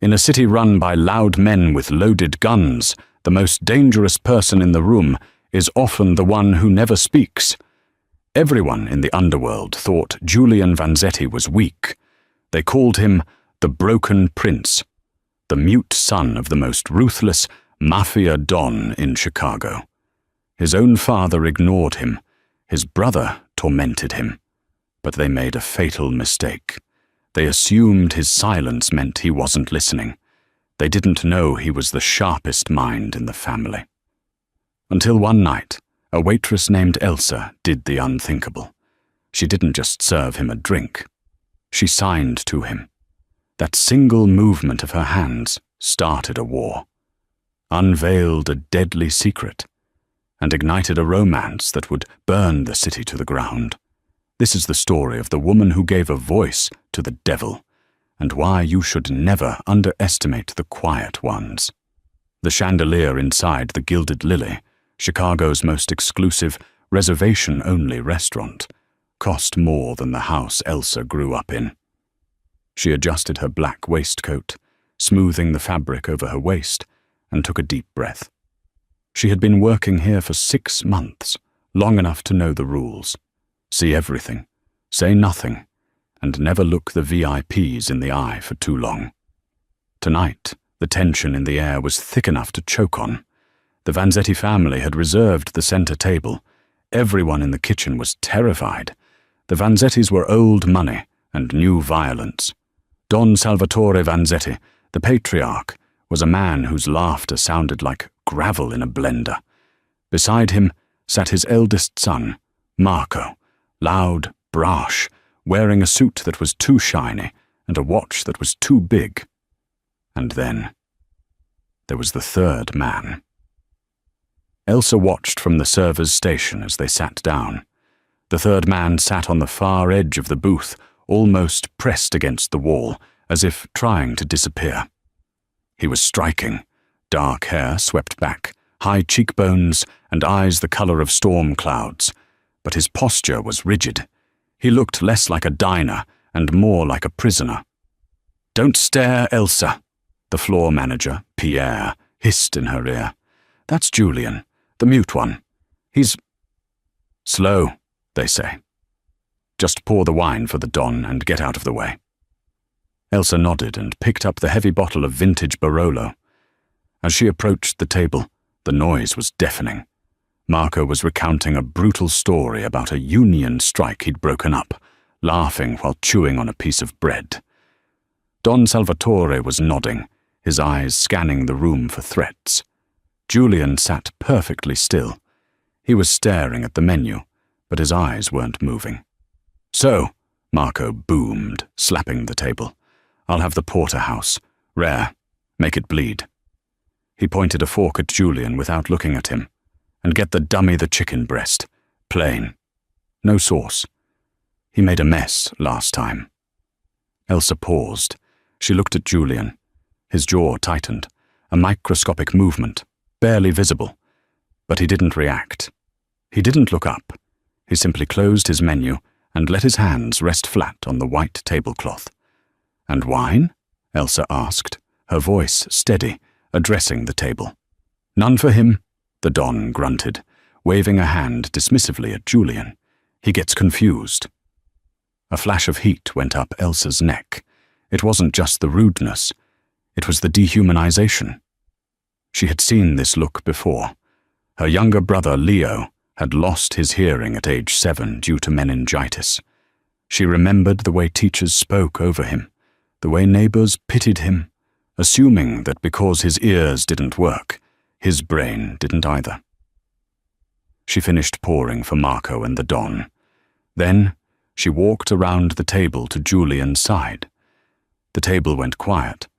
In a city run by loud men with loaded guns, the most dangerous person in the room is often the one who never speaks. Everyone in the underworld thought Julian Vanzetti was weak. They called him the Broken Prince, the mute son of the most ruthless Mafia Don in Chicago. His own father ignored him. His brother tormented him. But they made a fatal mistake. They assumed his silence meant he wasn't listening. They didn't know he was the sharpest mind in the family. Until one night, a waitress named Elsa did the unthinkable. She didn't just serve him a drink. She signed to him. That single movement of her hands started a war, unveiled a deadly secret, and ignited a romance that would burn the city to the ground. This is the story of the woman who gave a voice to the devil, and why you should never underestimate the quiet ones. The chandelier inside the Gilded Lily, Chicago's most exclusive, reservation-only restaurant, cost more than the house Elsa grew up in. She adjusted her black waistcoat, smoothing the fabric over her waist, and took a deep breath. She had been working here for 6 months, long enough to know the rules. See everything, say nothing, and never look the VIPs in the eye for too long. Tonight, the tension in the air was thick enough to choke on. The Vanzetti family had reserved the center table. Everyone in the kitchen was terrified. The Vanzettis were old money and new violence. Don Salvatore Vanzetti, the patriarch, was a man whose laughter sounded like gravel in a blender. Beside him sat his eldest son, Marco, loud, brash, wearing a suit that was too shiny and a watch that was too big. And then there was the third man. Elsa watched from the server's station as they sat down. The third man sat on the far edge of the booth, almost pressed against the wall, as if trying to disappear. He was striking, dark hair swept back, high cheekbones, and eyes the color of storm clouds. But his posture was rigid. He looked less like a diner and more like a prisoner. "Don't stare, Elsa," the floor manager, Pierre, hissed in her ear. "That's Julian, the mute one. He's slow, they say. Just pour the wine for the Don and get out of the way." Elsa nodded and picked up the heavy bottle of vintage Barolo. As she approached the table, the noise was deafening. Marco was recounting a brutal story about a union strike he'd broken up, laughing while chewing on a piece of bread. Don Salvatore was nodding, his eyes scanning the room for threats. Julian sat perfectly still. He was staring at the menu, but his eyes weren't moving. "So," Marco boomed, slapping the table, "I'll have the porterhouse. Rare. Make it bleed." He pointed a fork at Julian without looking at him. "And get the dummy the chicken breast. Plain. No sauce. He made a mess last time." Elsa paused. She looked at Julian. His jaw tightened, a microscopic movement, barely visible. But he didn't react. He didn't look up. He simply closed his menu and let his hands rest flat on the white tablecloth. "And wine?" Elsa asked, her voice steady, addressing the table. "None for him," the Don grunted, waving a hand dismissively at Julian. "He gets confused." A flash of heat went up Elsa's neck. It wasn't just the rudeness. It was the dehumanization. She had seen this look before. Her younger brother, Leo, had lost his hearing at age 7 due to meningitis. She remembered the way teachers spoke over him, the way neighbors pitied him, assuming that because his ears didn't work, his brain didn't either. She finished pouring for Marco and the Don. Then she walked around the table to Julian's side. The table went quiet.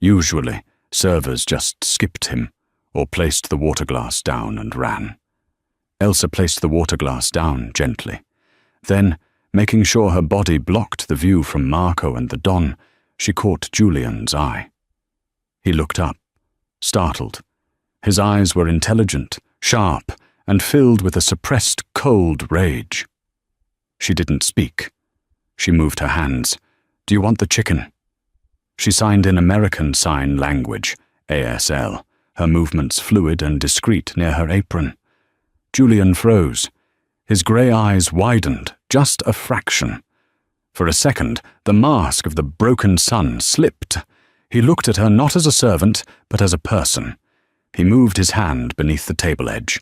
Usually, servers just skipped him or placed the water glass down and ran. Elsa placed the water glass down gently. Then, making sure her body blocked the view from Marco and the Don, she caught Julian's eye. He looked up, startled. His eyes were intelligent, sharp, and filled with a suppressed, cold rage. She didn't speak. She moved her hands. "Do you want the chicken?" She signed in American Sign Language, ASL, her movements fluid and discreet near her apron. Julian froze. His grey eyes widened just a fraction. For a second, the mask of the broken sun slipped. He looked at her not as a servant, but as a person. He moved his hand beneath the table edge.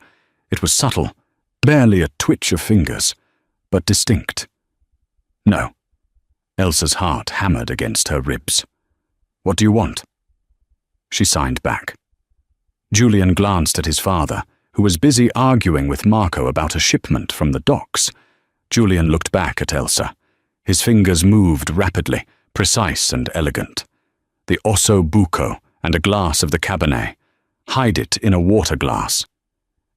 It was subtle, barely a twitch of fingers, but distinct. No. Elsa's heart hammered against her ribs. What do you want? She signed back. Julian glanced at his father, who was busy arguing with Marco about a shipment from the docks. Julian looked back at Elsa. His fingers moved rapidly, precise and elegant. The osso buco and a glass of the Cabernet. Hide it in a water glass.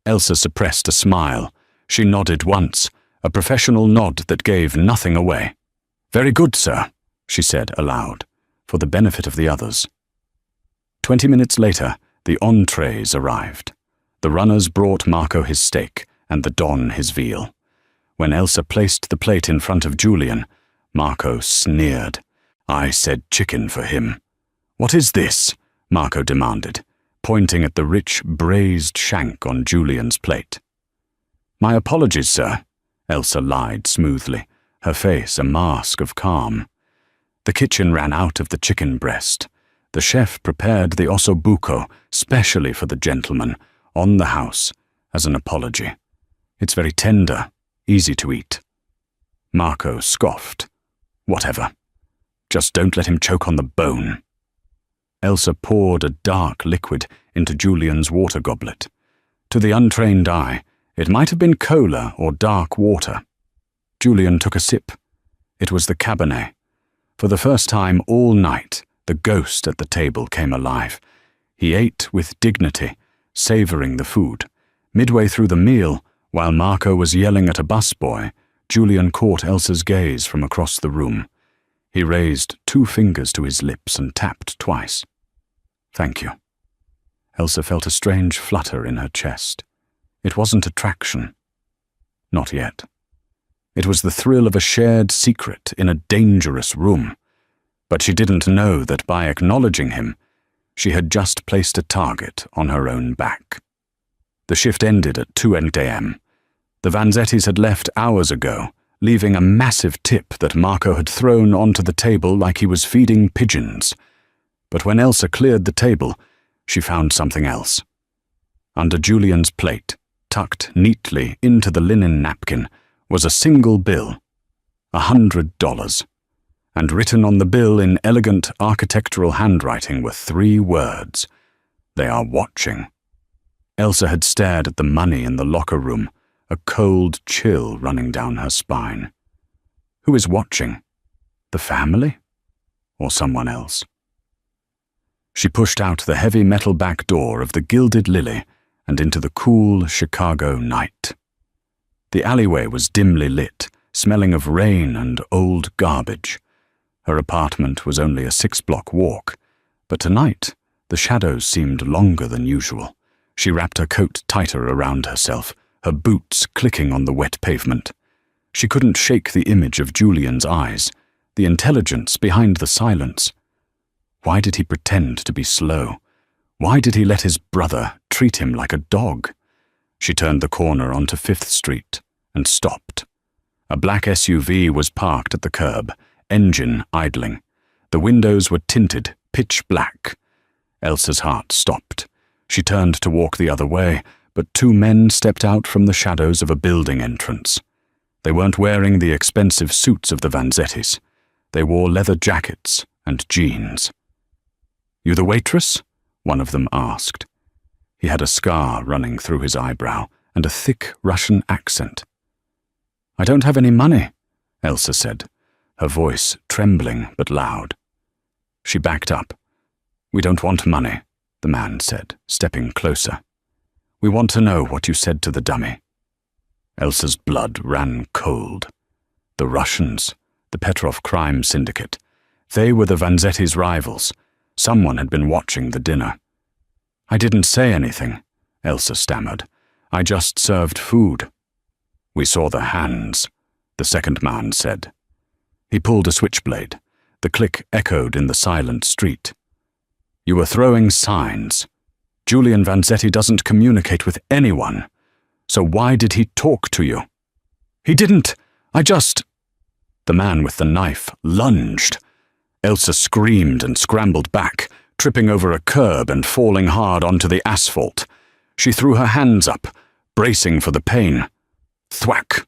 Elsa suppressed a smile. She nodded once, a professional nod that gave nothing away. Very good, sir, she said aloud, for the benefit of the others. 20 minutes later, the entrees arrived. The runners brought Marco his steak and the Don his veal. When Elsa placed the plate in front of Julian, Marco sneered. I said chicken for him. What is this? Marco demanded, pointing at the rich braised shank on Julian's plate. My apologies, sir, Elsa lied smoothly, her face a mask of calm. The kitchen ran out of the chicken breast. The chef prepared the osso buco specially for the gentleman, on the house, as an apology. It's very tender, easy to eat. Marco scoffed. Whatever. Just don't let him choke on the bone. Elsa poured a dark liquid into Julian's water goblet. To the untrained eye, it might have been cola or dark water. Julian took a sip. It was the Cabernet. For the first time all night, the ghost at the table came alive. He ate with dignity, savouring the food. Midway through the meal, while Marco was yelling at a busboy, Julian caught Elsa's gaze from across the room. He raised 2 fingers to his lips and tapped twice. Thank you. Elsa felt a strange flutter in her chest. It wasn't attraction. Not yet. It was the thrill of a shared secret in a dangerous room. But she didn't know that by acknowledging him, she had just placed a target on her own back. The shift ended at 2 a.m. The Vanzettis had left hours ago, leaving a massive tip that Marco had thrown onto the table like he was feeding pigeons. But when Elsa cleared the table, she found something else. Under Julian's plate, tucked neatly into the linen napkin, was a single bill, $100. And written on the bill in elegant architectural handwriting were 3 words. They are watching. Elsa had stared at the money in the locker room, a cold chill running down her spine. Who is watching? The family? Or someone else? She pushed out the heavy metal back door of the Gilded Lily and into the cool Chicago night. The alleyway was dimly lit, smelling of rain and old garbage. Her apartment was only a 6-block walk, but tonight the shadows seemed longer than usual. She wrapped her coat tighter around herself, her boots clicking on the wet pavement. She couldn't shake the image of Julian's eyes, the intelligence behind the silence. Why did he pretend to be slow? Why did he let his brother treat him like a dog? She turned the corner onto 5th Street and stopped. A black SUV was parked at the curb, engine idling. The windows were tinted pitch black. Elsa's heart stopped. She turned to walk the other way, but 2 men stepped out from the shadows of a building entrance. They weren't wearing the expensive suits of the Vanzettis. They wore leather jackets and jeans. You the waitress? One of them asked. He had a scar running through his eyebrow and a thick Russian accent. I don't have any money, Elsa said, her voice trembling but loud. She backed up. We don't want money, the man said, stepping closer. We want to know what you said to the dummy. Elsa's blood ran cold. The Russians, the Petrov crime syndicate, they were the Vanzettis' rivals. Someone had been watching the dinner. I didn't say anything, Elsa stammered. I just served food. We saw the hands, the second man said. He pulled a switchblade. The click echoed in the silent street. You were throwing signs. Julian Vanzetti doesn't communicate with anyone. So why did he talk to you? He didn't. The man with the knife lunged. Elsa screamed and scrambled back, tripping over a curb and falling hard onto the asphalt. She threw her hands up, bracing for the pain. Thwack!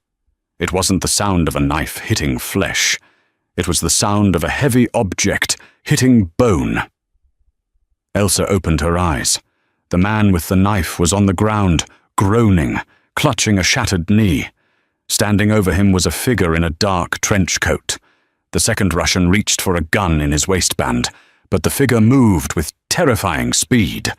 It wasn't the sound of a knife hitting flesh. It was the sound of a heavy object hitting bone. Elsa opened her eyes. The man with the knife was on the ground, groaning, clutching a shattered knee. Standing over him was a figure in a dark trench coat. The second Russian reached for a gun in his waistband, but the figure moved with terrifying speed.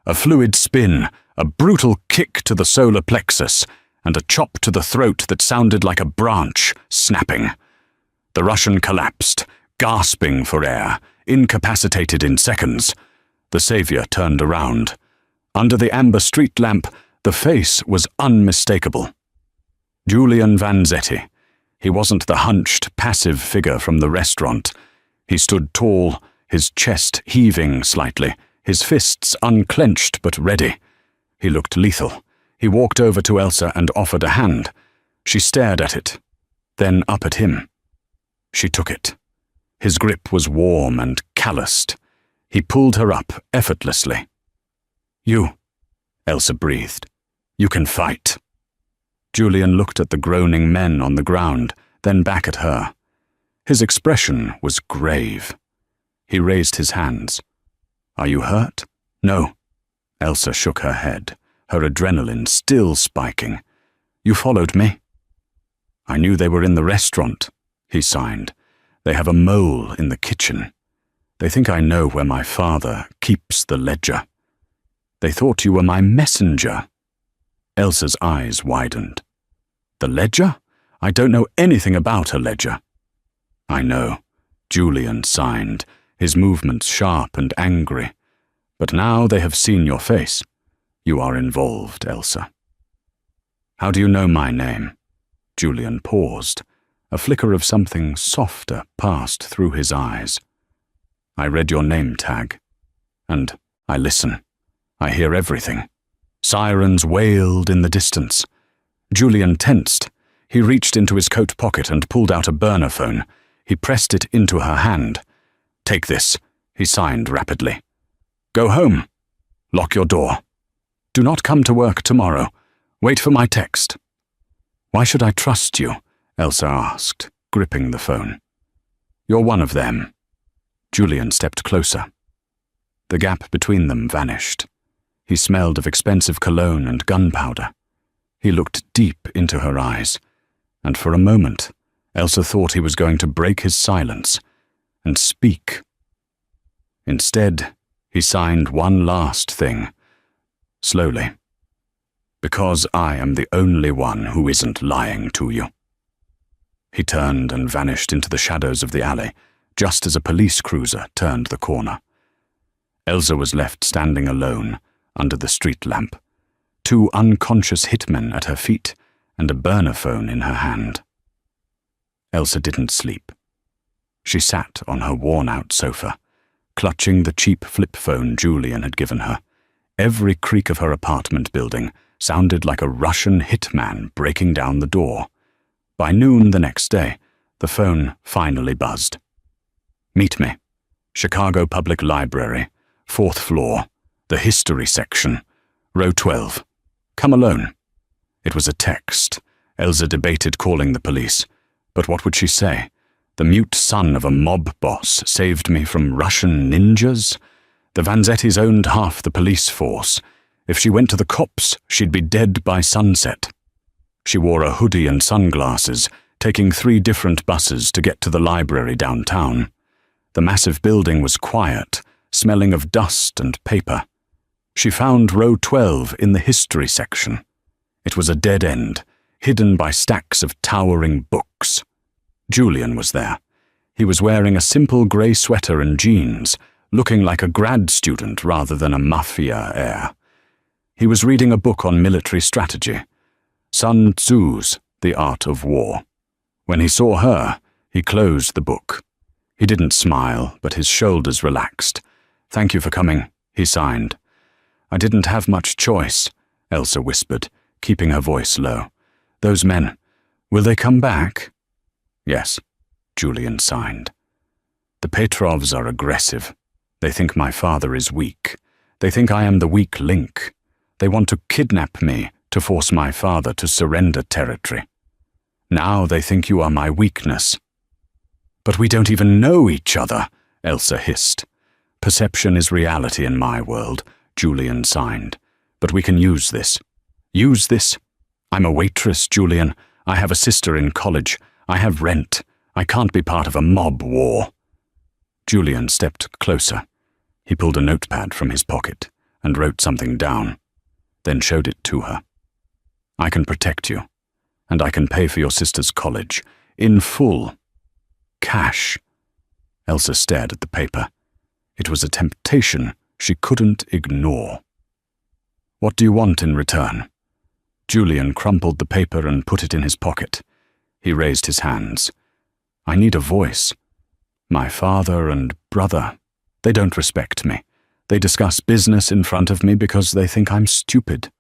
A fluid spin, a brutal kick to the solar plexus, and a chop to the throat that sounded like a branch snapping. The Russian collapsed, gasping for air, incapacitated in seconds. The savior turned around. Under the amber street lamp, the face was unmistakable. Julian Vanzetti. He wasn't the hunched, passive figure from the restaurant. He stood tall, his chest heaving slightly, his fists unclenched but ready. He looked lethal. He walked over to Elsa and offered a hand. She stared at it, then up at him. She took it. His grip was warm and calloused. He pulled her up effortlessly. You, Elsa breathed. You can fight. Julian looked at the groaning men on the ground, then back at her. His expression was grave. He raised his hands. Are you hurt? No. Elsa shook her head, her adrenaline still spiking. You followed me? I knew they were in the restaurant, he signed. They have a mole in the kitchen. They think I know where my father keeps the ledger. They thought you were my messenger. Elsa's eyes widened. The ledger? I don't know anything about a ledger. I know, Julian signed, his movements sharp and angry. But now they have seen your face. You are involved, Elsa. How do you know my name? Julian paused. A flicker of something softer passed through his eyes. I read your name tag. And I listen. I hear everything. Sirens wailed in the distance. Julian tensed. He reached into his coat pocket and pulled out a burner phone. He pressed it into her hand. Take this, he signed rapidly. Go home. Lock your door. Do not come to work tomorrow. Wait for my text. Why should I trust you? Elsa asked, gripping the phone. You're one of them. Julian stepped closer. The gap between them vanished. He smelled of expensive cologne and gunpowder. He looked deep into her eyes, and for a moment, Elsa thought he was going to break his silence and speak. Instead, he signed one last thing, slowly. Because I am the only one who isn't lying to you. He turned and vanished into the shadows of the alley, just as a police cruiser turned the corner. Elsa was left standing alone under the street lamp, two unconscious hitmen at her feet and a burner phone in her hand. Elsa didn't sleep. She sat on her worn-out sofa, clutching the cheap flip phone Julian had given her. Every creak of her apartment building sounded like a Russian hitman breaking down the door. By noon the next day, the phone finally buzzed. Meet me. Chicago Public Library, 4th floor, the history section, row 12. Come alone. It was a text. Elsa debated calling the police. But what would she say? The mute son of a mob boss saved me from Russian ninjas? The Vanzettis owned half the police force. If she went to the cops, she'd be dead by sunset. She wore a hoodie and sunglasses, taking 3 different buses to get to the library downtown. The massive building was quiet, smelling of dust and paper. She found row 12 in the history section. It was a dead end, hidden by stacks of towering books. Julian was there. He was wearing a simple grey sweater and jeans, looking like a grad student rather than a mafia heir. He was reading a book on military strategy, Sun Tzu's The Art of War. When he saw her, he closed the book. He didn't smile, but his shoulders relaxed. "Thank you for coming," he signed. "I didn't have much choice," Elsa whispered, keeping her voice low. "Those men, will they come back?" "Yes," Julian signed. "The Petrovs are aggressive. They think my father is weak. They think I am the weak link. They want to kidnap me to force my father to surrender territory. Now they think you are my weakness." "But we don't even know each other," Elsa hissed. "Perception is reality in my world," Julian signed. "But we can use this." "Use this? I'm a waitress, Julian. I have a sister in college. I have rent. I can't be part of a mob war." Julian stepped closer. He pulled a notepad from his pocket and wrote something down, then showed it to her. "I can protect you, and I can pay for your sister's college, in full. Cash." Elsa stared at the paper. It was a temptation she couldn't ignore. "What do you want in return?" Julian crumpled the paper and put it in his pocket. He raised his hands. "I need a voice. My father and brother, they don't respect me. They discuss business in front of me because they think I'm stupid.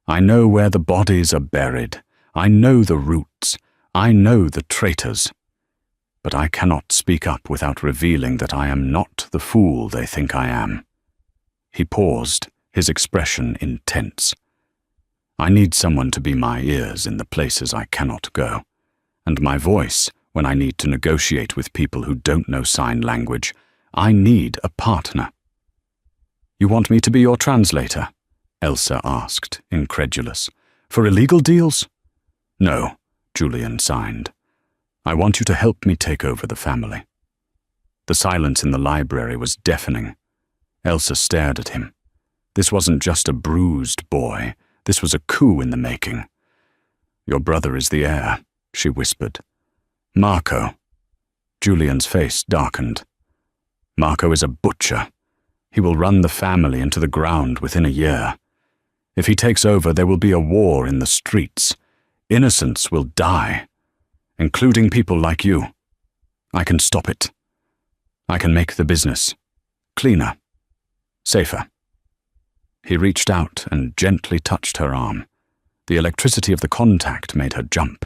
I know where the bodies are buried. I know the roots. I know the traitors. But I cannot speak up without revealing that I am not the fool they think I am." He paused, his expression intense. "I need someone to be my ears in the places I cannot go, and my voice when I need to negotiate with people who don't know sign language. I need a partner." "You want me to be your translator?" Elsa asked, incredulous. "For illegal deals?" "No," Julian signed. "I want you to help me take over the family." The silence in the library was deafening. Elsa stared at him. This wasn't just a bruised boy. This was a coup in the making. "Your brother is the heir," she whispered. "Marco." Julian's face darkened. "Marco is a butcher. He will run the family into the ground within a year. If he takes over, there will be a war in the streets. Innocents will die, including people like you. I can stop it. I can make the business cleaner, safer." He reached out and gently touched her arm. The electricity of the contact made her jump.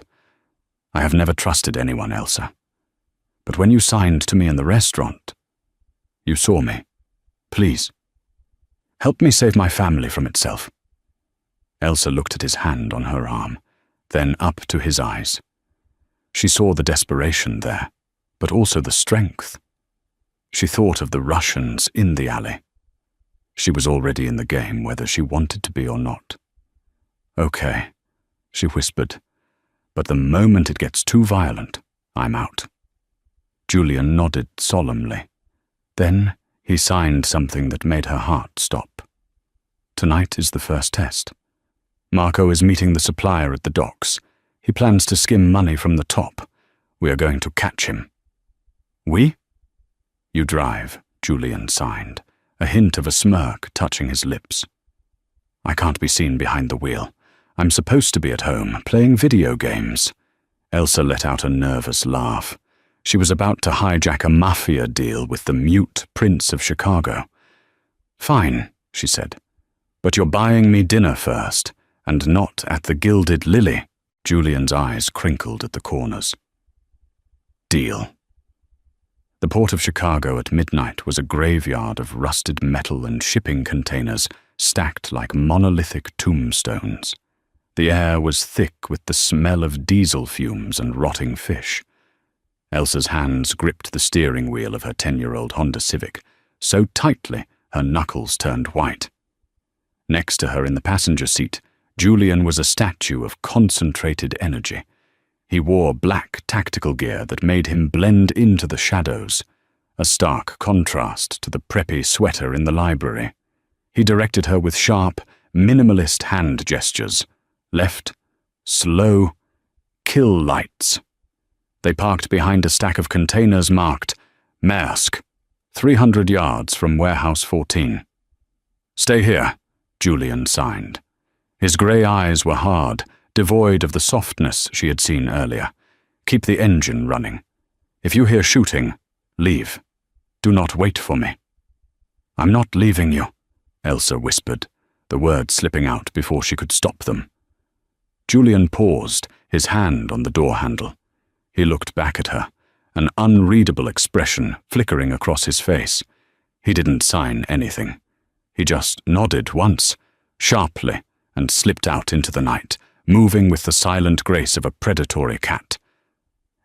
"I have never trusted anyone, Elsa. But when you signed to me in the restaurant, you saw me. Please, help me save my family from itself." Elsa looked at his hand on her arm, then up to his eyes. She saw the desperation there, but also the strength. She thought of the Russians in the alley. She was already in the game, whether she wanted to be or not. "Okay," she whispered, "but the moment it gets too violent, I'm out." Julian nodded solemnly. Then he signed something that made her heart stop. "Tonight is the first test. Marco is meeting the supplier at the docks. He plans to skim money from the top. We are going to catch him." "We?" "You drive," Julian signed, a hint of a smirk touching his lips. "I can't be seen behind the wheel. I'm supposed to be at home, playing video games." Elsa let out a nervous laugh. She was about to hijack a mafia deal with the mute Prince of Chicago. "Fine," she said, "but you're buying me dinner first, and not at the Gilded Lily." Julian's eyes crinkled at the corners. "Deal." The port of Chicago at midnight was a graveyard of rusted metal and shipping containers stacked like monolithic tombstones. The air was thick with the smell of diesel fumes and rotting fish. Elsa's hands gripped the steering wheel of her 10-year-old Honda Civic so tightly her knuckles turned white. Next to her in the passenger seat, Julian was a statue of concentrated energy. He wore black tactical gear that made him blend into the shadows, a stark contrast to the preppy sweater in the library. He directed her with sharp, minimalist hand gestures. Left, slow, kill lights. They parked behind a stack of containers marked Maersk, 300 yards from Warehouse 14. "Stay here," Julian signed. His grey eyes were hard, devoid of the softness she had seen earlier. "Keep the engine running. If you hear shooting, Leave. Do not wait for me." "I'm not leaving you," Elsa whispered, the words slipping out before she could stop them. Julian paused, his hand on the door handle. He looked back at her, an unreadable expression flickering across his face. He didn't sign anything. He just nodded once, sharply, and slipped out into the night, moving with the silent grace of a predatory cat.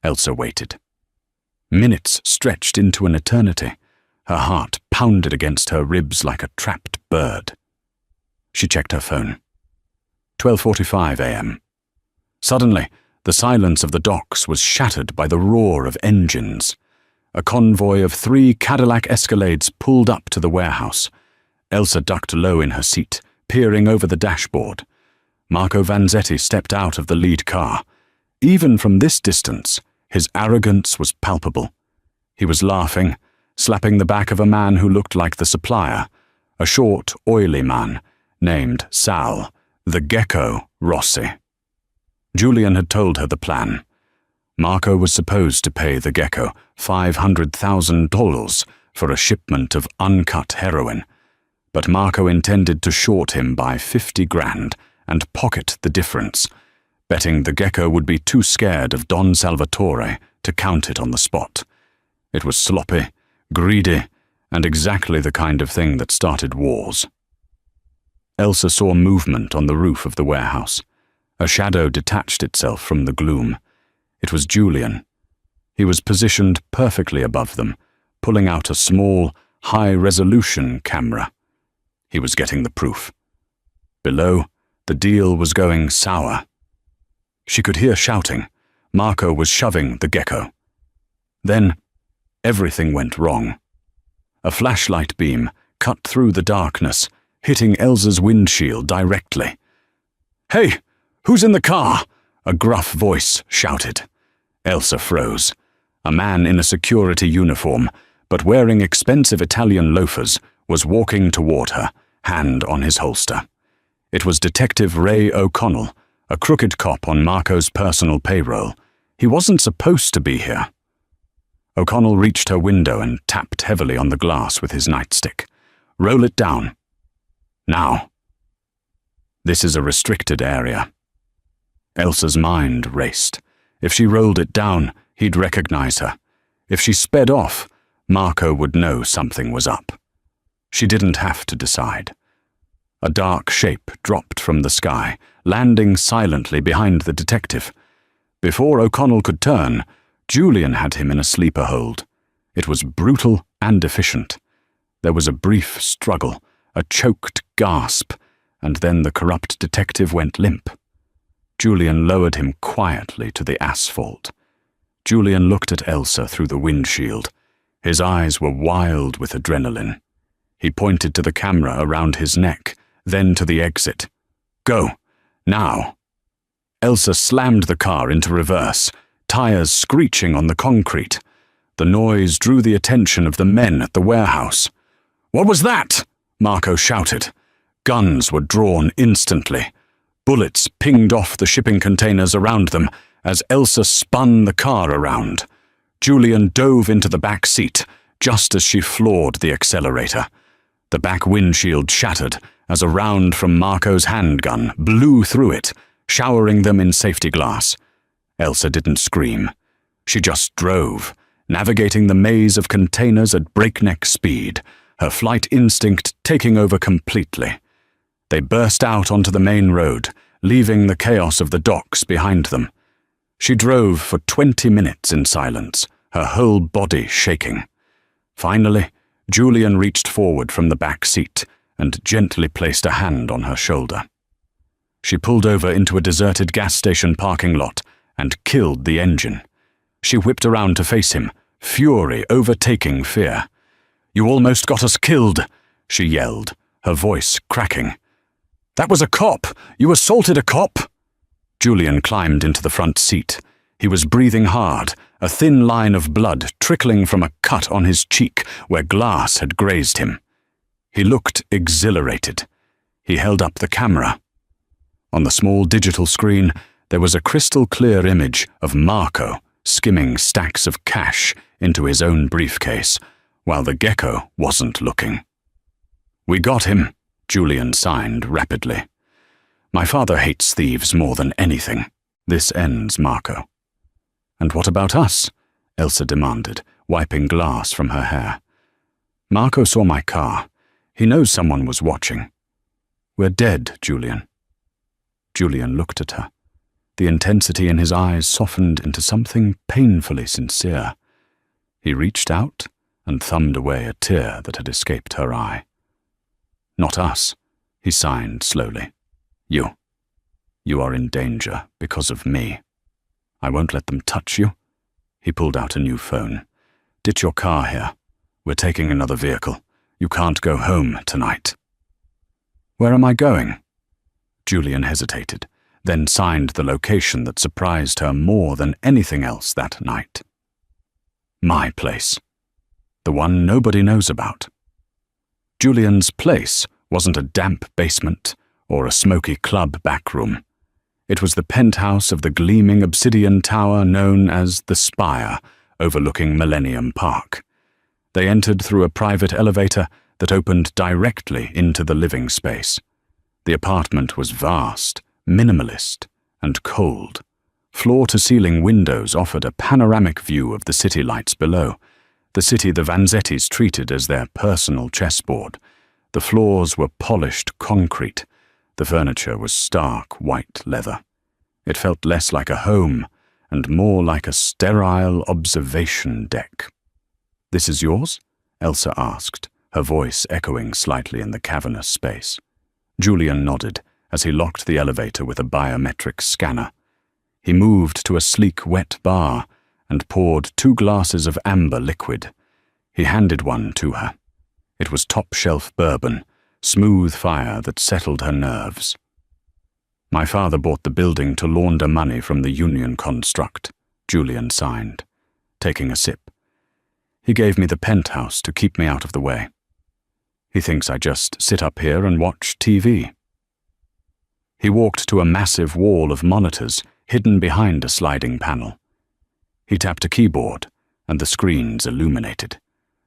Elsa waited. Minutes stretched into an eternity. Her heart pounded against her ribs like a trapped bird. She checked her phone. 12:45 a.m. Suddenly, the silence of the docks was shattered by the roar of engines. A convoy of 3 Cadillac Escalades pulled up to the warehouse. Elsa ducked low in her seat, peering over the dashboard. Marco Vanzetti stepped out of the lead car. Even from this distance, his arrogance was palpable. He was laughing, slapping the back of a man who looked like the supplier, a short, oily man named Sal, the Gecko Rossi. Julian had told her the plan. Marco was supposed to pay the Gecko $500,000 for a shipment of uncut heroin, but Marco intended to short him by 50 grand and pocket the difference, betting the Gecko would be too scared of Don Salvatore to count it on the spot. It was sloppy, greedy, and exactly the kind of thing that started wars. Elsa saw movement on the roof of the warehouse. A shadow detached itself from the gloom. It was Julian. He was positioned perfectly above them, pulling out a small, high-resolution camera. He was getting the proof. Below, the deal was going sour. She could hear shouting. Marco was shoving the Gecko. Then, everything went wrong. A flashlight beam cut through the darkness, hitting Elsa's windshield directly. "Hey, who's in the car?" a gruff voice shouted. Elsa froze. A man in a security uniform, but wearing expensive Italian loafers, was walking toward her, hand on his holster. It was Detective Ray O'Connell, a crooked cop on Marco's personal payroll. He wasn't supposed to be here. O'Connell reached her window and tapped heavily on the glass with his nightstick. "Roll it down. Now." "This is a restricted area." Elsa's mind raced. If she rolled it down, he'd recognize her. If she sped off, Marco would know something was up. She didn't have to decide. A dark shape dropped from the sky, landing silently behind the detective. Before O'Connell could turn, Julian had him in a sleeper hold. It was brutal and efficient. There was a brief struggle, a choked gasp, and then the corrupt detective went limp. Julian lowered him quietly to the asphalt. Julian looked at Elsa through the windshield. His eyes were wild with adrenaline. He pointed to the camera around his neck, then to the exit. "Go, now." Elsa slammed the car into reverse, tires screeching on the concrete. The noise drew the attention of the men at the warehouse. "What was that?" Marco shouted. Guns were drawn instantly. Bullets pinged off the shipping containers around them as Elsa spun the car around. Julian dove into the back seat just as she floored the accelerator. The back windshield shattered as a round from Marco's handgun blew through it, showering them in safety glass. Elsa didn't scream. She just drove, navigating the maze of containers at breakneck speed, her flight instinct taking over completely. They burst out onto the main road, leaving the chaos of the docks behind them. She drove for 20 minutes in silence, her whole body shaking. Finally, Julian reached forward from the back seat and gently placed a hand on her shoulder. She pulled over into a deserted gas station parking lot and killed the engine. She whipped around to face him, fury overtaking fear. "You almost got us killed," she yelled, her voice cracking. "That was a cop! You assaulted a cop!" Julian climbed into the front seat. He was breathing hard, a thin line of blood trickling from a cut on his cheek where glass had grazed him. He looked exhilarated. He held up the camera. On the small digital screen, there was a crystal-clear image of Marco skimming stacks of cash into his own briefcase, while the gecko wasn't looking. "We got him," Julian signed rapidly. "My father hates thieves more than anything. This ends, Marco." "And what about us?" Elsa demanded, wiping glass from her hair. "Marco saw my car. He knows someone was watching. We're dead, Julian." Julian looked at her. The intensity in his eyes softened into something painfully sincere. He reached out and thumbed away a tear that had escaped her eye. "Not us," he signed slowly. You. You are in danger because of me. I won't let them touch you." He pulled out a new phone. "Ditch your car here. We're taking another vehicle. You can't go home tonight." "Where am I going?" Julian hesitated, then signed the location that surprised her more than anything else that night. My place. The one nobody knows about. Julian's place wasn't a damp basement or a smoky club backroom. It was the penthouse of the gleaming obsidian tower known as the Spire, overlooking Millennium Park. They entered through a private elevator that opened directly into the living space. The apartment was vast, minimalist, and cold. Floor-to-ceiling windows offered a panoramic view of the city lights below, the city the Vanzettis treated as their personal chessboard. The floors were polished concrete. The furniture was stark white leather. It felt less like a home and more like a sterile observation deck. "This is yours?" Elsa asked, her voice echoing slightly in the cavernous space. Julian nodded as he locked the elevator with a biometric scanner. He moved to a sleek wet bar and poured 2 glasses of amber liquid. He handed one to her. It was top-shelf bourbon, smooth fire that settled her nerves. "My father bought the building to launder money from the union construct," Julian signed, taking a sip. "He gave me the penthouse to keep me out of the way. He thinks I just sit up here and watch TV." He walked to a massive wall of monitors hidden behind a sliding panel. He tapped a keyboard, and the screens illuminated.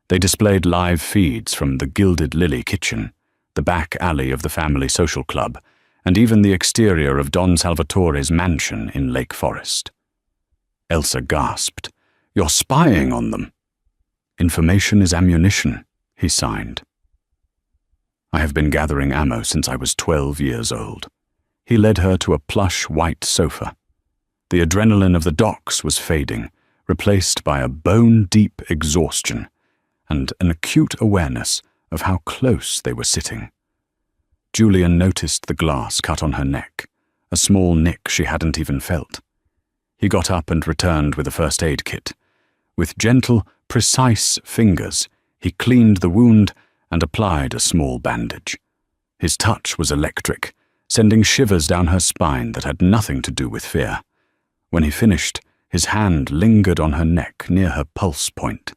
They displayed live feeds from the Gilded Lily kitchen, the back alley of the family social club, and even the exterior of Don Salvatore's mansion in Lake Forest. Elsa gasped. "You're spying on them." "Information is ammunition," he signed. "I have been gathering ammo since I was 12 years old." He led her to a plush white sofa. The adrenaline of the docks was fading, replaced by a bone-deep exhaustion and an acute awareness of how close they were sitting. Julian noticed the glass cut on her neck, a small nick she hadn't even felt. He got up and returned with a first aid kit. With gentle, precise fingers, he cleaned the wound and applied a small bandage. His touch was electric, sending shivers down her spine that had nothing to do with fear. When he finished, his hand lingered on her neck near her pulse point.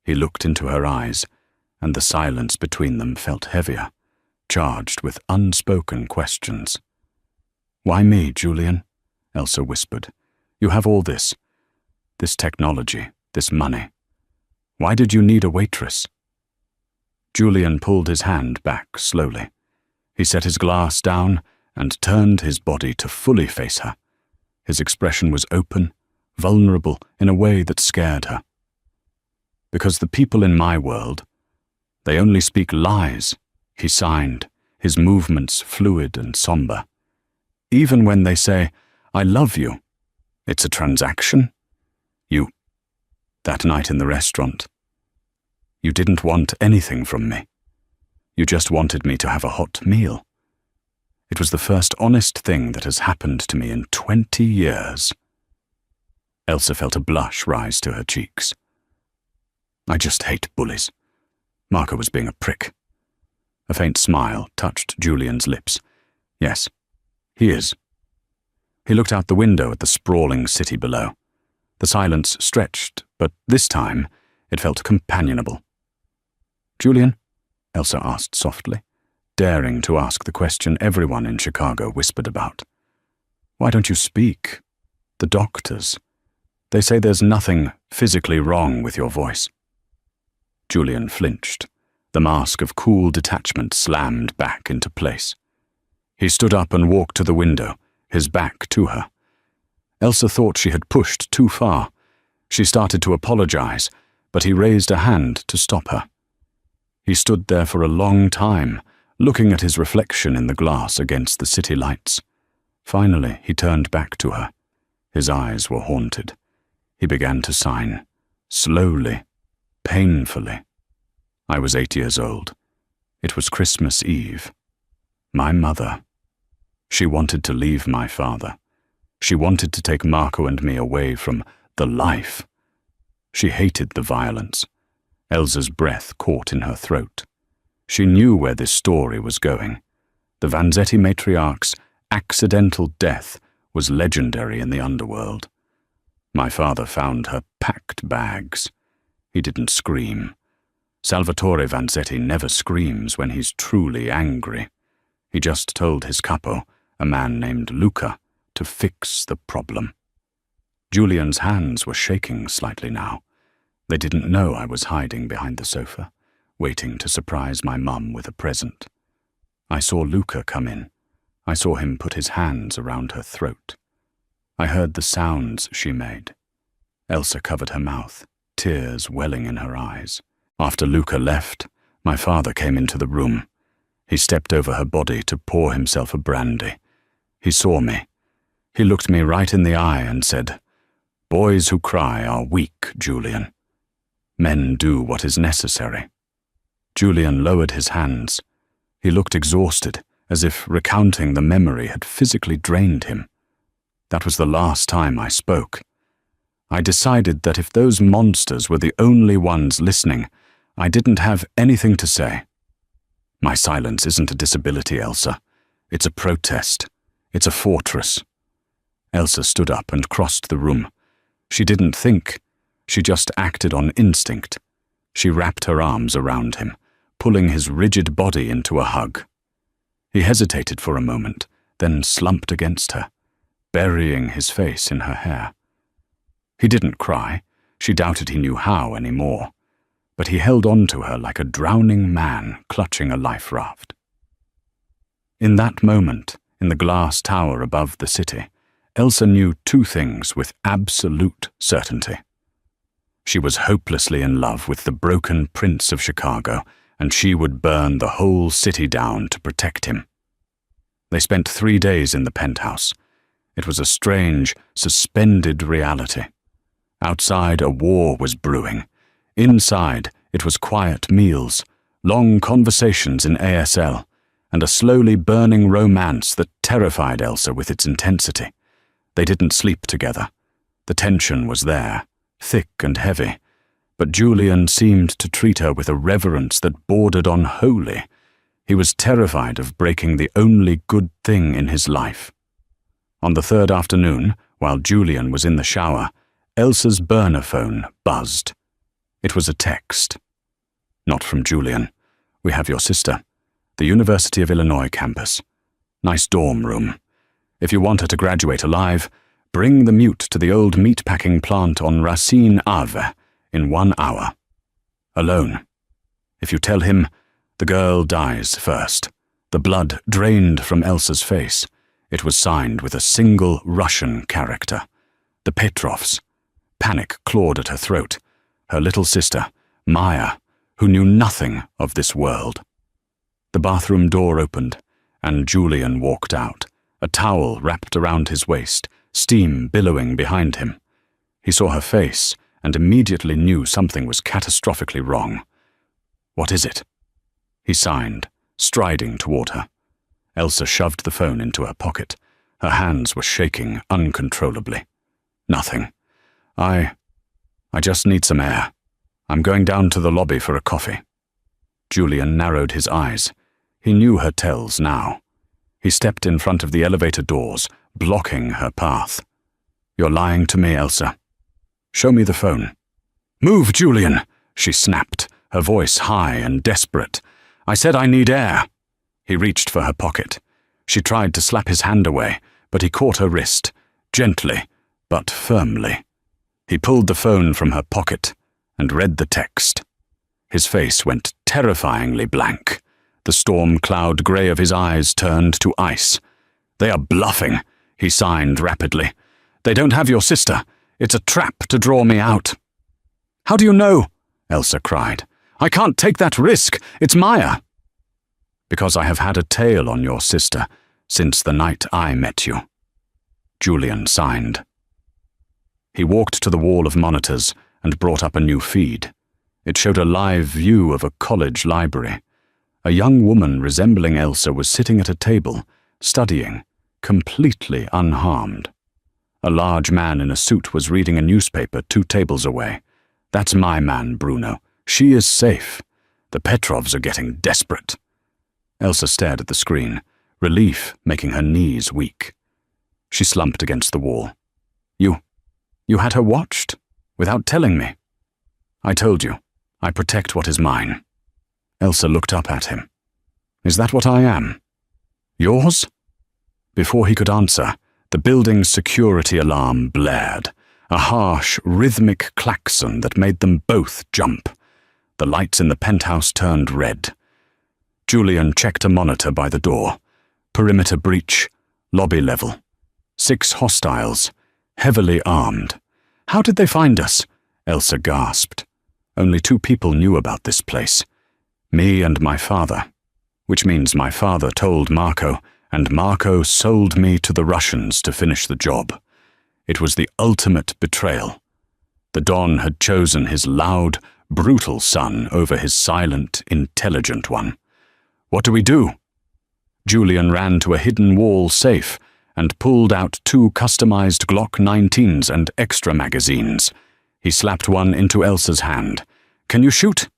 He looked into her eyes, and the silence between them felt heavier, charged with unspoken questions. "Why me, Julian?" Elsa whispered. "You have all this technology, this money. Why did you need a waitress?" Julian pulled his hand back slowly. He set his glass down and turned his body to fully face her. His expression was open, vulnerable in a way that scared her. "Because the people in my world, they only speak lies," he signed, his movements fluid and somber. "Even when they say, 'I love you,' it's a transaction. That night in the restaurant, you didn't want anything from me. You just wanted me to have a hot meal. It was the first honest thing that has happened to me in 20 years. Elsa felt a blush rise to her cheeks. "I just hate bullies." Marco was being a prick. A faint smile touched Julian's lips. "Yes, he is." He looked out the window at the sprawling city below. The silence stretched, but this time it felt companionable. "Julian?" Elsa asked softly, daring to ask the question everyone in Chicago whispered about. "Why don't you speak? The doctors. They say there's nothing physically wrong with your voice." Julian flinched. The mask of cool detachment slammed back into place. He stood up and walked to the window, his back to her. Elsa thought she had pushed too far. She started to apologize, but he raised a hand to stop her. He stood there for a long time, looking at his reflection in the glass against the city lights. Finally, he turned back to her. His eyes were haunted. He began to sign, slowly, painfully. I was 8 years old. It was Christmas Eve. My mother. She wanted to leave my father. She wanted to take Marco and me away from the life. She hated the violence. Elsa's breath caught in her throat. She knew where this story was going. The Vanzetti matriarch's accidental death was legendary in the underworld. My father found her packed bags. He didn't scream. Salvatore Vanzetti never screams when he's truly angry. He just told his capo, a man named Luca, to fix the problem. Julian's hands were shaking slightly now. They didn't know I was hiding behind the sofa, waiting to surprise my mum with a present. I saw Luca come in. I saw him put his hands around her throat. I heard the sounds she made. Elsa covered her mouth, tears welling in her eyes. After Luca left, my father came into the room. He stepped over her body to pour himself a brandy. He saw me. He looked me right in the eye and said, "Boys who cry are weak, Julian. Men do what is necessary." Julian lowered his hands. He looked exhausted, as if recounting the memory had physically drained him. That was the last time I spoke. I decided that if those monsters were the only ones listening, I didn't have anything to say. My silence isn't a disability, Elsa. It's a protest. It's a fortress. Elsa stood up and crossed the room. She didn't think. She just acted on instinct. She wrapped her arms around him, pulling his rigid body into a hug. He hesitated for a moment, then slumped against her, burying his face in her hair. He didn't cry. She doubted he knew how anymore. But he held on to her like a drowning man clutching a life raft. In that moment, in the glass tower above the city, Elsa knew two things with absolute certainty. She was hopelessly in love with the broken Prince of Chicago, and she would burn the whole city down to protect him. They spent 3 days in the penthouse. It was a strange, suspended reality. Outside, a war was brewing. Inside, it was quiet meals, long conversations in ASL, and a slowly burning romance that terrified Elsa with its intensity. They didn't sleep together. The tension was there, thick and heavy, but Julian seemed to treat her with a reverence that bordered on holy. He was terrified of breaking the only good thing in his life. On the third afternoon, while Julian was in the shower, Elsa's burner phone buzzed. It was a text. "Not from Julian. We have your sister. The University of Illinois campus. Nice dorm room. If you want her to graduate alive, bring the mute to the old meatpacking plant on Racine Ave in 1 hour. Alone. If you tell him, the girl dies first." The blood drained from Elsa's face. It was signed with a single Russian character. The Petrovs. Panic clawed at her throat. Her little sister, Maya, who knew nothing of this world. The bathroom door opened, and Julian walked out, a towel wrapped around his waist, steam billowing behind him. He saw her face and immediately knew something was catastrophically wrong. "What is it?" He signed, striding toward her. Elsa shoved the phone into her pocket. Her hands were shaking uncontrollably. "Nothing. I just need some air. I'm going down to the lobby for a coffee." Julian narrowed his eyes. He knew her tells now. He stepped in front of the elevator doors, blocking her path. "You're lying to me, Elsa. Show me the phone." "Move, Julian," she snapped, her voice high and desperate. "I said I need air." He reached for her pocket. She tried to slap his hand away, but he caught her wrist, gently but firmly. He pulled the phone from her pocket and read the text. His face went terrifyingly blank. The storm cloud grey of his eyes turned to ice. "They are bluffing," he signed rapidly. "They don't have your sister. It's a trap to draw me out." "How do you know?" Elsa cried. "I can't take that risk. It's Maya." "Because I have had a tale on your sister since the night I met you." Julian signed. He walked to the wall of monitors and brought up a new feed. It showed a live view of a college library. A young woman resembling Elsa was sitting at a table, studying, completely unharmed. A large man in a suit was reading a newspaper 2 tables away. "That's my man, Bruno. She is safe. The Petrovs are getting desperate." Elsa stared at the screen, relief making her knees weak. She slumped against the wall. You had her watched? Without telling me?" "I told you. I protect what is mine." Elsa looked up at him. "Is that what I am? Yours?" Before he could answer, the building's security alarm blared, a harsh, rhythmic klaxon that made them both jump. The lights in the penthouse turned red. Julian checked a monitor by the door. Perimeter breach, lobby level. 6 hostiles, heavily armed. "How did they find us?" Elsa gasped. "Only 2 people knew about this place. Me and my father. Which means my father told Marco, and Marco sold me to the Russians to finish the job. It was the ultimate betrayal. The Don had chosen his loud, brutal son over his silent, intelligent one. What do we do?" Julian ran to a hidden wall safe and pulled out 2 customized Glock 19s and extra magazines. He slapped one into Elsa's hand. "Can you shoot?"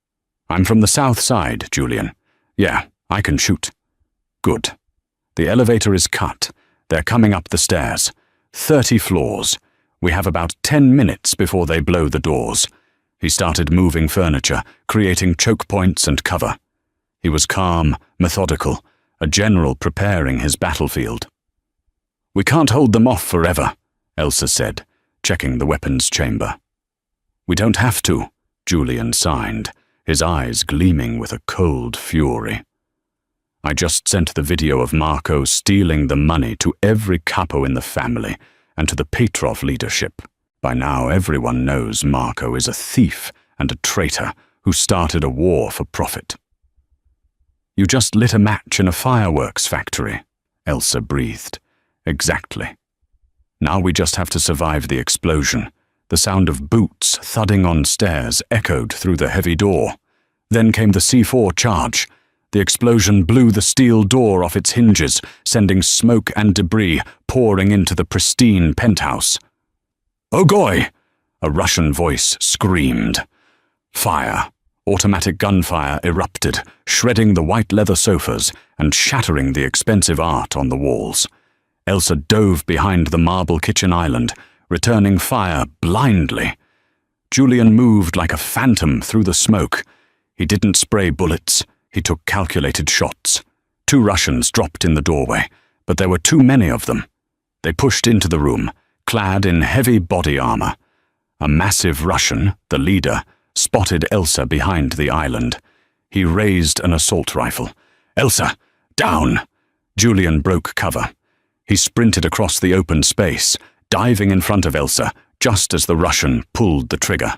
"I'm from the south side, Julian." "Yeah, I can shoot." "Good. The elevator is cut. They're coming up the stairs. 30 floors. We have about 10 minutes before they blow the doors." He started moving furniture, creating choke points and cover. He was calm, methodical, a general preparing his battlefield. "We can't hold them off forever," Elsa said, checking the weapons chamber. "We don't have to," Julian signed, his eyes gleaming with a cold fury. "I just sent the video of Marco stealing the money to every capo in the family and to the Petrov leadership. By now everyone knows Marco is a thief and a traitor who started a war for profit." "You just lit a match in a fireworks factory," Elsa breathed. "Exactly. Now we just have to survive the explosion." The sound of boots thudding on stairs echoed through the heavy door. Then came the C4 charge. The explosion blew the steel door off its hinges, sending smoke and debris pouring into the pristine penthouse. "Ogoy!" a Russian voice screamed. Fire. Automatic gunfire erupted, shredding the white leather sofas and shattering the expensive art on the walls. Elsa dove behind the marble kitchen island, returning fire blindly. Julian moved like a phantom through the smoke. He didn't spray bullets. He took calculated shots. 2 Russians dropped in the doorway, but there were too many of them. They pushed into the room, clad in heavy body armor. A massive Russian, the leader, spotted Elsa behind the island. He raised an assault rifle. "Elsa, down!" Julian broke cover. He sprinted across the open space, diving in front of Elsa just as the Russian pulled the trigger.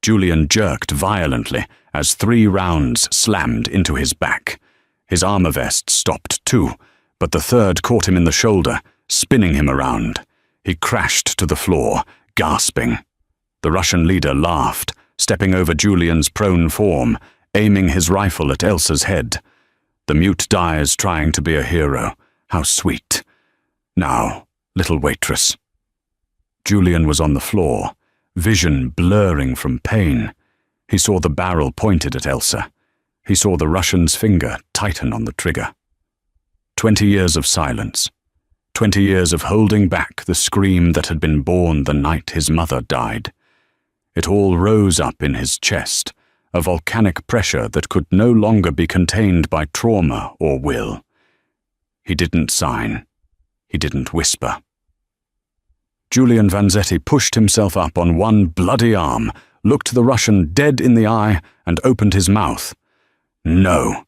Julian jerked violently as 3 rounds slammed into his back. His armor vest stopped too, but the 3rd caught him in the shoulder, spinning him around. He crashed to the floor, gasping. The Russian leader laughed, stepping over Julian's prone form, aiming his rifle at Elsa's head. The mute dies trying to be a hero. How sweet. "Now, little waitress." Julian was on the floor, vision blurring from pain. He saw the barrel pointed at Elsa. He saw the Russian's finger tighten on the trigger. 20 years of silence. 20 years of holding back the scream that had been born the night his mother died. It all rose up in his chest, a volcanic pressure that could no longer be contained by trauma or will. He didn't sign. He didn't whisper. Julian Vanzetti pushed himself up on one bloody arm, looked the Russian dead in the eye, and opened his mouth. "No."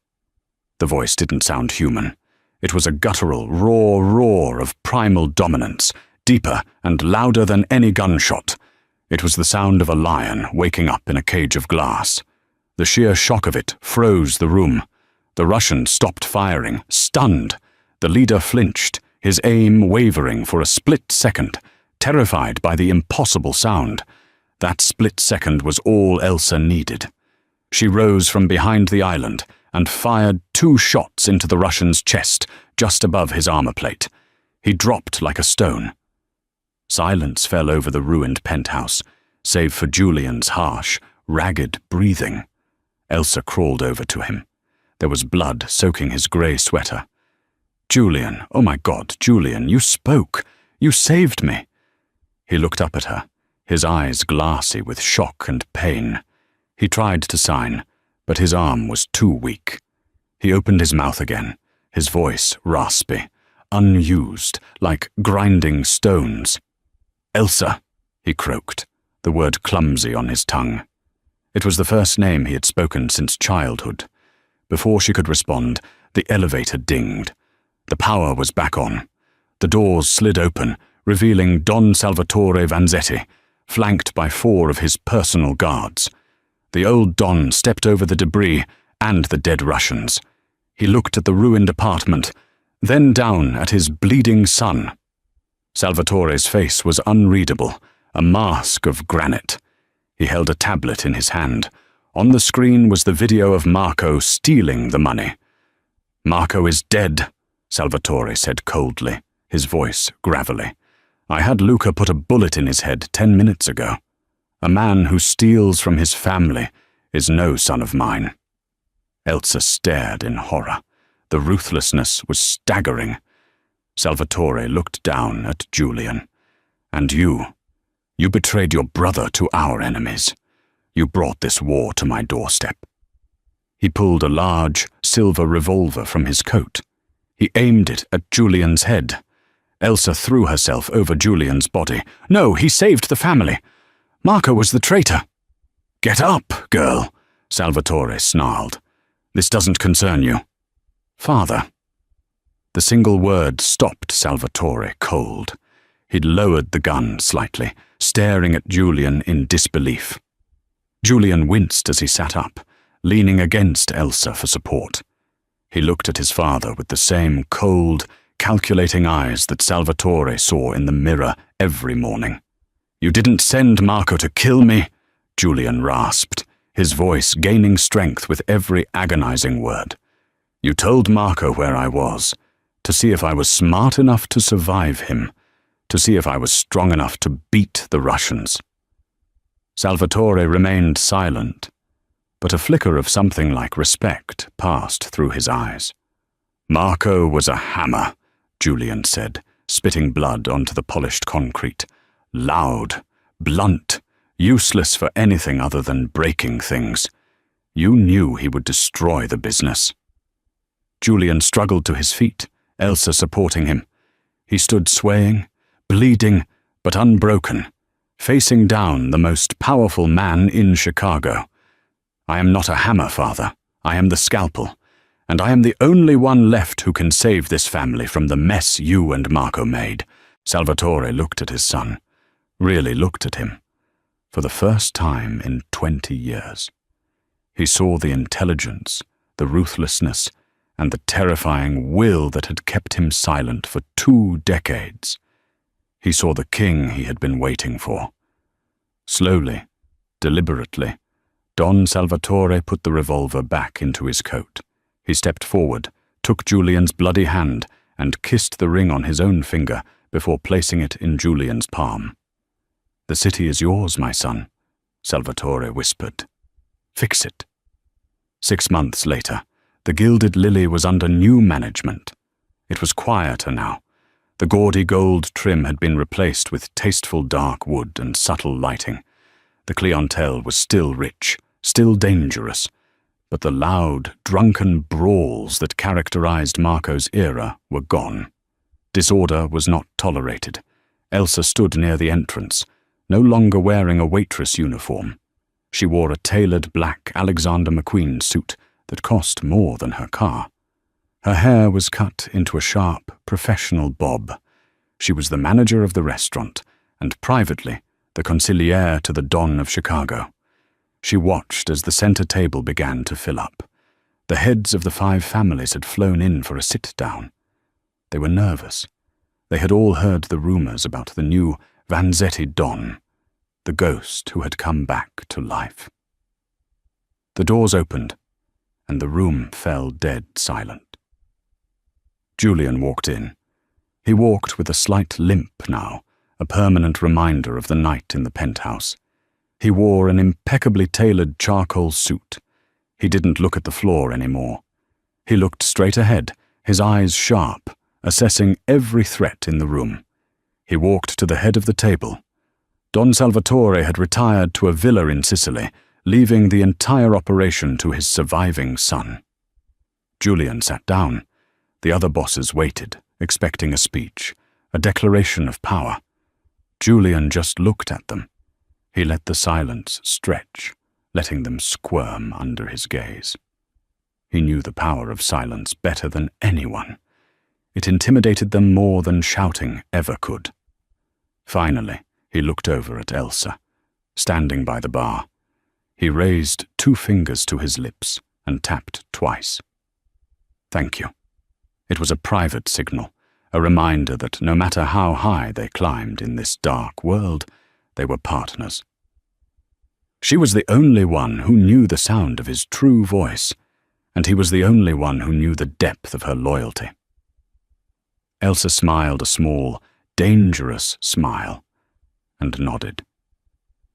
The voice didn't sound human. It was a guttural, raw roar of primal dominance, deeper and louder than any gunshot. It was the sound of a lion waking up in a cage of glass. The sheer shock of it froze the room. The Russian stopped firing, stunned. The leader flinched, his aim wavering for a split second, terrified by the impossible sound. That split second was all Elsa needed. She rose from behind the island and fired 2 shots into the Russian's chest, just above his armor plate. He dropped like a stone. Silence fell over the ruined penthouse, save for Julian's harsh, ragged breathing. Elsa crawled over to him. There was blood soaking his grey sweater. "Julian, oh my God, Julian, you spoke. You saved me." He looked up at her, his eyes glassy with shock and pain. He tried to sign, but his arm was too weak. He opened his mouth again, his voice raspy, unused, like grinding stones. "Elsa," he croaked, the word clumsy on his tongue. It was the first name he had spoken since childhood. Before she could respond, the elevator dinged. The power was back on. The doors slid open, revealing Don Salvatore Vanzetti, flanked by 4 of his personal guards. The old Don stepped over the debris and the dead Russians. He looked at the ruined apartment, then down at his bleeding son. Salvatore's face was unreadable, a mask of granite. He held a tablet in his hand. On the screen was the video of Marco stealing the money. "Marco is dead," Salvatore said coldly, his voice gravelly. "I had Luca put a bullet in his head 10 minutes ago. A man who steals from his family is no son of mine." Elsa stared in horror. The ruthlessness was staggering. Salvatore looked down at Julian. "And you betrayed your brother to our enemies. You brought this war to my doorstep." He pulled a large, silver revolver from his coat. He aimed it at Julian's head. Elsa threw herself over Julian's body. "No, he saved the family. Marco was the traitor." "Get up, girl," Salvatore snarled. "This doesn't concern you." "Father." The single word stopped Salvatore cold. He'd lowered the gun slightly, staring at Julian in disbelief. Julian winced as he sat up, leaning against Elsa for support. He looked at his father with the same cold, calculating eyes that Salvatore saw in the mirror every morning. "You didn't send Marco to kill me," Julian rasped, his voice gaining strength with every agonizing word. "You told Marco where I was, to see if I was smart enough to survive him, to see if I was strong enough to beat the Russians." Salvatore remained silent, but a flicker of something like respect passed through his eyes. "Marco was a hammer," Julian said, spitting blood onto the polished concrete. "Loud, blunt, useless for anything other than breaking things. You knew he would destroy the business." Julian struggled to his feet, Elsa supporting him. He stood swaying, bleeding but unbroken, facing down the most powerful man in Chicago. "I am not a hammer, Father. I am the scalpel, and I am the only one left who can save this family from the mess you and Marco made." Salvatore looked at his son, really looked at him, for the first time in 20 years. He saw the intelligence, the ruthlessness, and the terrifying will that had kept him silent for 2 decades. He saw the king he had been waiting for. Slowly, deliberately, Don Salvatore put the revolver back into his coat. He stepped forward, took Julian's bloody hand, and kissed the ring on his own finger before placing it in Julian's palm. "The city is yours, my son," Salvatore whispered. "Fix it." 6 months later, the Gilded Lily was under new management. It was quieter now. The gaudy gold trim had been replaced with tasteful dark wood and subtle lighting. The clientele was still rich, still dangerous, but the loud, drunken brawls that characterized Marco's era were gone. Disorder was not tolerated, Elsa stood near the entrance, no longer wearing a waitress uniform. She wore a tailored black Alexander McQueen suit that cost more than her car. Her hair was cut into a sharp, professional bob. She was the manager of the restaurant, and privately, the consigliere to the Don of Chicago. She watched as the center table began to fill up. The heads of the 5 families had flown in for a sit-down. They were nervous. They had all heard the rumors about the new Vanzetti Don, the ghost who had come back to life. The doors opened, and the room fell dead silent. Julian walked in. He walked with a slight limp now, a permanent reminder of the night in the penthouse. He wore an impeccably tailored charcoal suit. He didn't look at the floor anymore. He looked straight ahead, his eyes sharp, assessing every threat in the room. He walked to the head of the table. Don Salvatore had retired to a villa in Sicily, leaving the entire operation to his surviving son. Julian sat down. The other bosses waited, expecting a speech, a declaration of power. Julian just looked at them. He let the silence stretch, letting them squirm under his gaze. He knew the power of silence better than anyone. It intimidated them more than shouting ever could. Finally, he looked over at Elsa, standing by the bar. He raised 2 fingers to his lips and tapped twice. Thank you. It was a private signal, a reminder that no matter how high they climbed in this dark world, they were partners. She was the only one who knew the sound of his true voice, and he was the only one who knew the depth of her loyalty. Elsa smiled a small, dangerous smile, and nodded.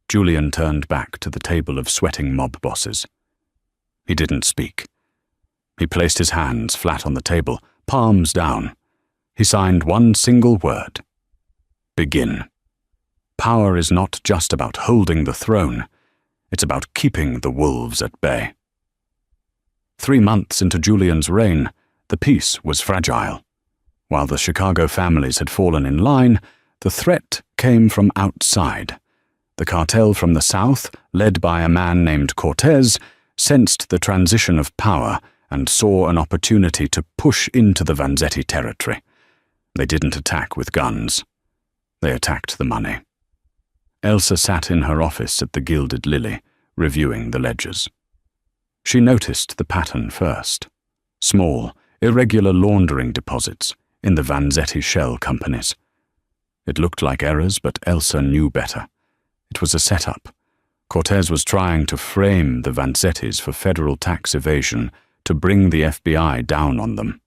Julian turned back to the table of sweating mob bosses. He didn't speak. He placed his hands flat on the table, palms down. He signed one single word. Begin. Power is not just about holding the throne. It's about keeping the wolves at bay. 3 months into Julian's reign, the peace was fragile. While the Chicago families had fallen in line, the threat came from outside. The cartel from the south, led by a man named Cortez, sensed the transition of power and saw an opportunity to push into the Vanzetti territory. They didn't attack with guns. They attacked the money. Elsa sat in her office at the Gilded Lily, reviewing the ledgers. She noticed the pattern first. Small, irregular laundering deposits in the Vanzetti shell companies. It looked like errors, but Elsa knew better. It was a setup. Cortez was trying to frame the Vanzettis for federal tax evasion to bring the FBI down on them.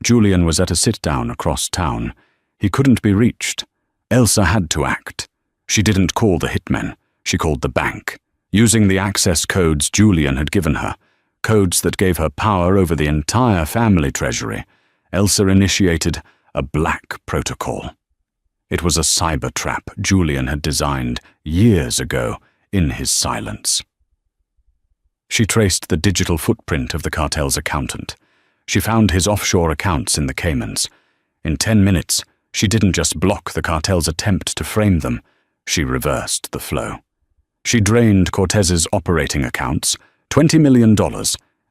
Julian was at a sit-down across town. He couldn't be reached. Elsa had to act. She didn't call the hitmen. She called the bank, using the access codes Julian had given her, codes that gave her power over the entire family treasury. Elsa initiated a black protocol. It was a cyber trap Julian had designed years ago in his silence. She traced the digital footprint of the cartel's accountant. She found his offshore accounts in the Caymans. In 10 minutes, she didn't just block the cartel's attempt to frame them, she reversed the flow. She drained Cortez's operating accounts, $20 million,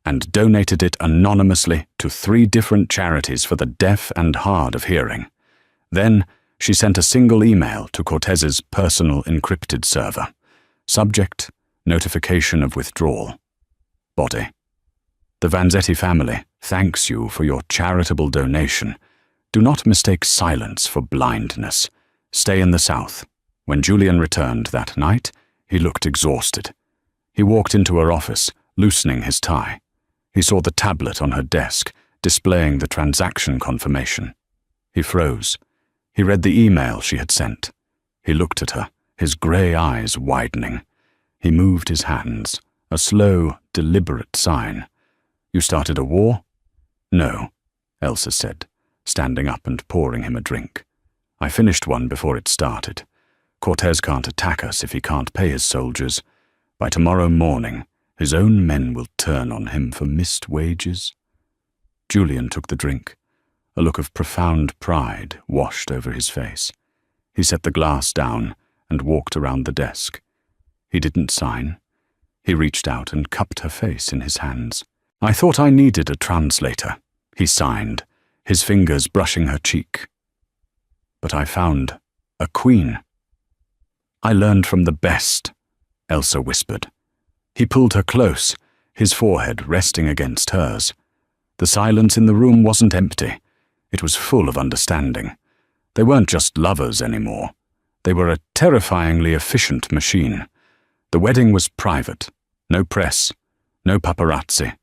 and donated it anonymously to 3 different charities for the deaf and hard of hearing. Then, she sent a single email to Cortez's personal encrypted server. Subject, notification of withdrawal. Body. The Vanzetti family thanks you for your charitable donation. Do not mistake silence for blindness. Stay in the South. When Julian returned that night, he looked exhausted. He walked into her office, loosening his tie. He saw the tablet on her desk, displaying the transaction confirmation. He froze. He read the email she had sent. He looked at her, his grey eyes widening. He moved his hands, a slow, deliberate sign. You started a war? No, Elsa said, standing up and pouring him a drink. I finished one before it started. Cortez can't attack us if he can't pay his soldiers. By tomorrow morning, his own men will turn on him for missed wages. Julian took the drink. A look of profound pride washed over his face. He set the glass down and walked around the desk. He didn't sign. He reached out and cupped her face in his hands. "I thought I needed a translator," he signed, his fingers brushing her cheek. "But I found a queen." "I learned from the best," Elsa whispered. He pulled her close, his forehead resting against hers. The silence in the room wasn't empty. It was full of understanding. They weren't just lovers anymore. They were a terrifyingly efficient machine. The wedding was private. No press, no paparazzi.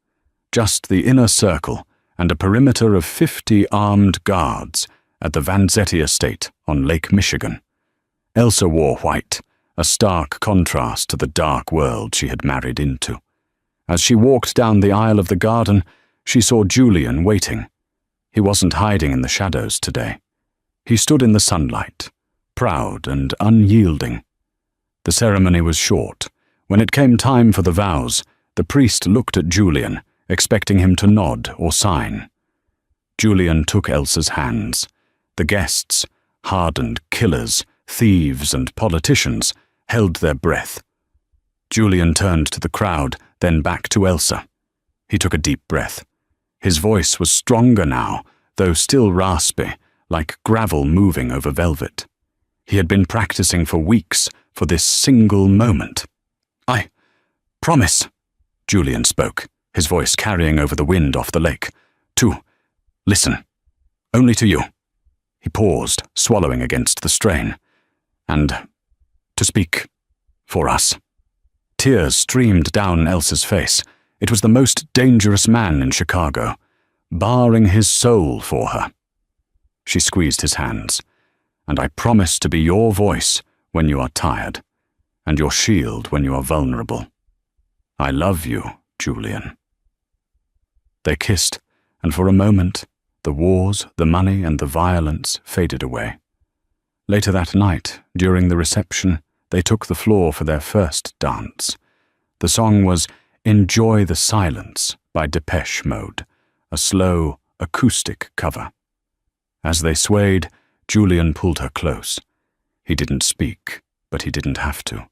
Just the inner circle and a perimeter of 50 armed guards at the Vanzetti estate on Lake Michigan. Elsa wore white, a stark contrast to the dark world she had married into. As she walked down the aisle of the garden, she saw Julian waiting. He wasn't hiding in the shadows today. He stood in the sunlight, proud and unyielding. The ceremony was short. When it came time for the vows, the priest looked at Julian, expecting him to nod or sign. Julian took Elsa's hands. The guests, hardened killers, thieves and politicians, held their breath. Julian turned to the crowd, then back to Elsa. He took a deep breath. His voice was stronger now, though still raspy, like gravel moving over velvet. He had been practicing for weeks for this single moment. "I promise," Julian spoke, his voice carrying over the wind off the lake, "to listen. Only to you." He paused, swallowing against the strain. "And to speak for us." Tears streamed down Elsa's face. It was the most dangerous man in Chicago, baring his soul for her. She squeezed his hands. "And I promise to be your voice when you are tired, and your shield when you are vulnerable. I love you, Julian." They kissed, and for a moment, the wars, the money, and the violence faded away. Later that night, during the reception, they took the floor for their first dance. The song was "Enjoy the Silence" by Depeche Mode, a slow, acoustic cover. As they swayed, Julian pulled her close. He didn't speak, but he didn't have to.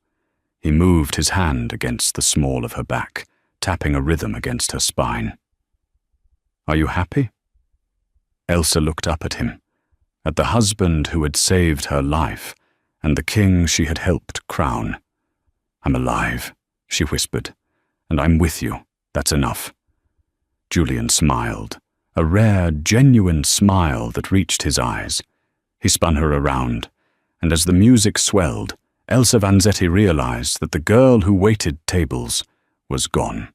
He moved his hand against the small of her back, tapping a rhythm against her spine. "Are you happy?" Elsa looked up at him, at the husband who had saved her life, and the king she had helped crown. "I'm alive," she whispered, "and I'm with you. That's enough." Julian smiled, a rare, genuine smile that reached his eyes. He spun her around, and as the music swelled, Elsa Vanzetti realized that the girl who waited tables was gone.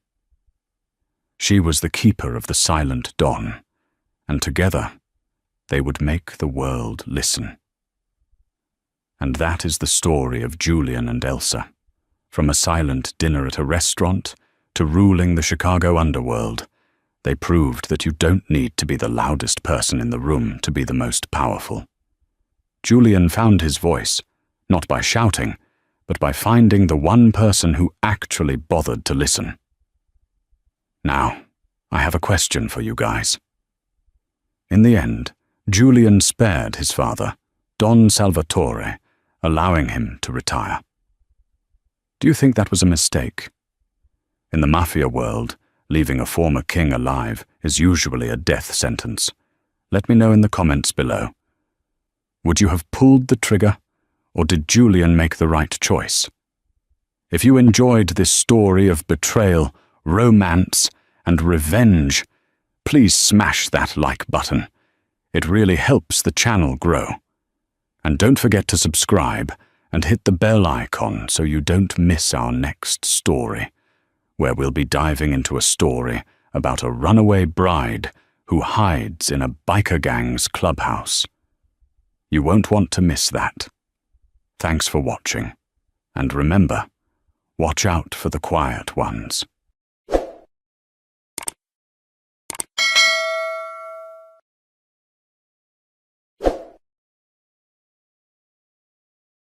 She was the keeper of the silent dawn, and together they would make the world listen. And that is the story of Julian and Elsa, from a silent dinner at a restaurant to ruling the Chicago underworld. They proved that you don't need to be the loudest person in the room to be the most powerful. Julian found his voice, not by shouting, but by finding the one person who actually bothered to listen. Now, I have a question for you guys. In the end, Julian spared his father, Don Salvatore, allowing him to retire. Do you think that was a mistake? In the Mafia world, leaving a former king alive is usually a death sentence. Let me know in the comments below. Would you have pulled the trigger, or did Julian make the right choice? If you enjoyed this story of betrayal, romance, and revenge, please smash that like button. It really helps the channel grow. And don't forget to subscribe and hit the bell icon so you don't miss our next story, where we'll be diving into a story about a runaway bride who hides in a biker gang's clubhouse. You won't want to miss that. Thanks for watching, and remember, watch out for the quiet ones.